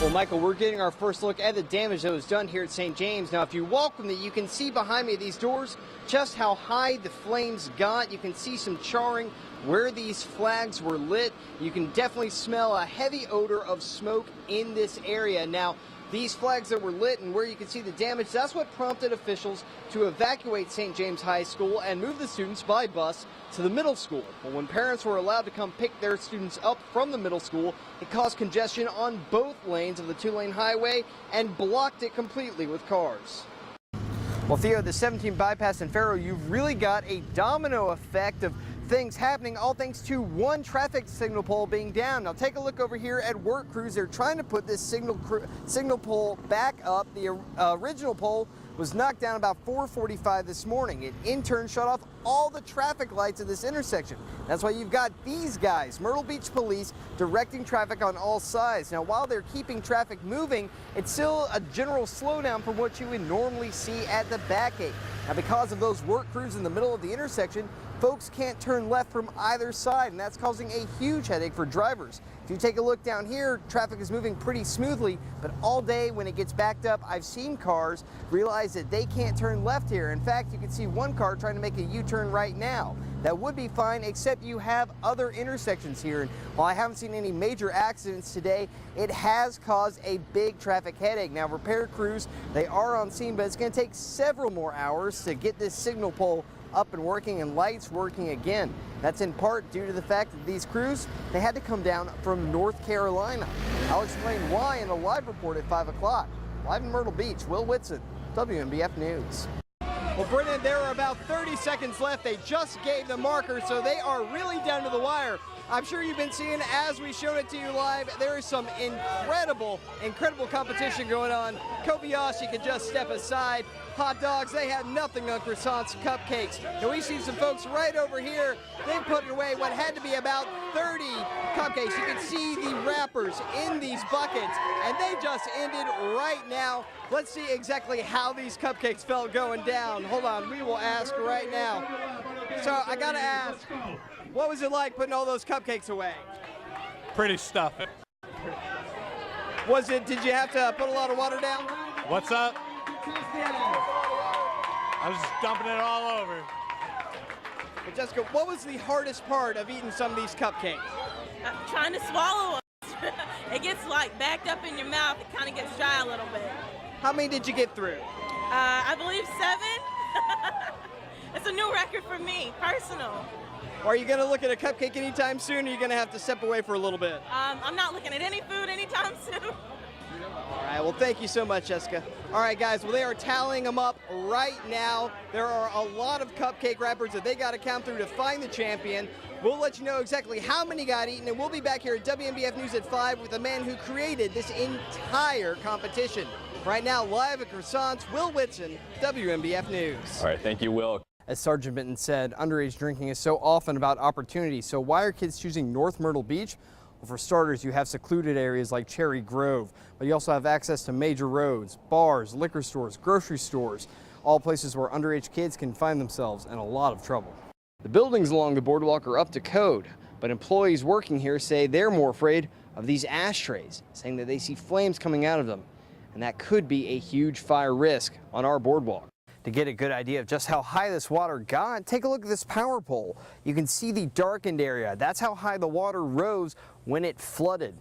Well, Michael, we're getting our first look at the damage that was done here at St. James. Now, if you walk with me, you can see behind me these doors just how high the flames got. You can see some charring where these flags were lit. You can definitely smell a heavy odor of smoke in this area. Now, these flags that were lit and where you can see the damage, that's what prompted officials to evacuate St. James High School and move the students by bus to the middle school. Well, when parents were allowed to come pick their students up from the middle school, it caused congestion on both lanes of the two-lane highway and blocked it completely with cars. Well, Theo, the 17 bypass in Faro, you've really got a domino effect of things happening, all thanks to one traffic signal pole being down. Now take a look over here at work crews. They're trying to put this signal pole back up. The original pole was knocked down about 4:45 this morning. It in turn shut off all the traffic lights at this intersection. That's why you've got these guys, Myrtle Beach Police, directing traffic on all sides. Now, while they're keeping traffic moving, it's still a general slowdown from what you would normally see at the back gate. Now, because of those work crews in the middle of the intersection, folks can't turn left from either side, and that's causing a huge headache for drivers. If you take a look down here, traffic is moving pretty smoothly, but all day when it gets backed up, I've seen cars realize that they can't turn left here. In fact, you can see one car trying to make a U-turn right now. That would be fine, except you have other intersections here. And while I haven't seen any major accidents today, it has caused a big traffic headache. Now, repair crews, they are on scene, but it's going to take several more hours to get this signal pole up and working and lights working again. That's in part due to the fact that these crews, they had to come down from North Carolina. I'll explain why in a live report at 5 o'clock. Live in Myrtle Beach, Will Whitson, WNBF News. Well, Brennan, there are about 30 seconds left. They just gave the marker, so they are really down to the wire. I'm sure you've been seeing, as we showed it to you live, there is some incredible competition going on. Kobayashi can just step aside. Hot dogs, they have nothing on croissants, cupcakes. And we see some folks right over here. They put away what had to be about 30 cupcakes. You can see the wrappers in these buckets, and they just ended right now. Let's see exactly how these cupcakes felt going down. Hold on, we will ask right now. So I gotta ask, what was it like putting all those cupcakes away? Pretty stuffy. Did you have to put a lot of water down? What's up? I was just dumping it all over. But Jessica, what was the hardest part of eating some of these cupcakes? Trying to swallow them. It gets like backed up in your mouth. It kind of gets dry a little bit. How many did you get through? I believe 7. It's a new record for me, personal. Are you going to look at a cupcake anytime soon, or are you going to have to step away for a little bit? I'm not looking at any food anytime soon. All right, well, thank you so much, Jessica. All right, guys, well, they are tallying them up right now. There are a lot of cupcake wrappers that they got to count through to find the champion. We'll let you know exactly how many got eaten, and we'll be back here at WNBF News at 5 with the man who created this entire competition. Right now, live at Croissants, Will Whitson, WNBF News. All right, thank you, Will. As Sergeant Benton said, underage drinking is so often about opportunity. So why are kids choosing North Myrtle Beach? Well, for starters, you have secluded areas like Cherry Grove, but you also have access to major roads, bars, liquor stores, grocery stores, all places where underage kids can find themselves in a lot of trouble. The buildings along the boardwalk are up to code, but employees working here say they're more afraid of these ashtrays, saying that they see flames coming out of them, and that could be a huge fire risk on our boardwalk. To get a good idea of just how high this water got, take a look at this power pole. You can see the darkened area. That's how high the water rose when it flooded.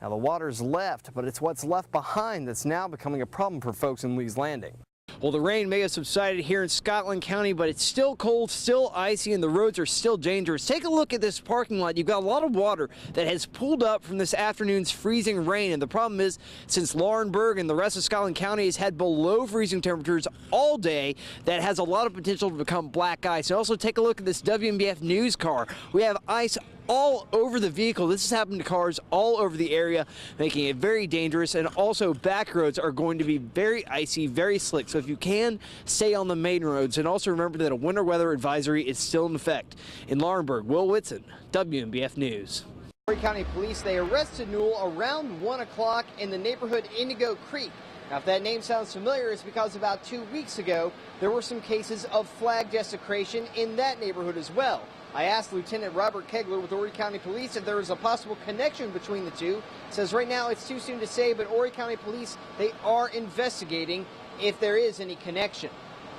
Now the water's left, but it's what's left behind that's now becoming a problem for folks in Lee's Landing. Well, the rain may have subsided here in Scotland County, but it's still cold, still icy, and the roads are still dangerous. Take a look at this parking lot. You've got a lot of water that has pooled up from this afternoon's freezing rain, and the problem is, since Laurinburg and the rest of Scotland County has had below freezing temperatures all day, that has a lot of potential to become black ice. And also take a look at this WNBF News car. We have ice all over the vehicle. This has happened to cars all over the area, making it very dangerous, and also back roads are going to be very icy, very slick. So if you can, stay on the main roads, and also remember that a winter weather advisory is still in effect. In Laurinburg, Will Whitson, WNBF News. Horry County Police, they arrested Newell around 1 o'clock in the neighborhood Indigo Creek. Now, if that name sounds familiar, it's because about 2 weeks ago, there were some cases of flag desecration in that neighborhood as well. I asked Lieutenant Robert Kegler with Horry County Police if there is a possible connection between the two. Says right now it's too soon to say, but Horry County Police, they are investigating if there is any connection.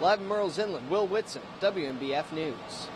Live in Merle's Inland, Will Whitson, WMBF News.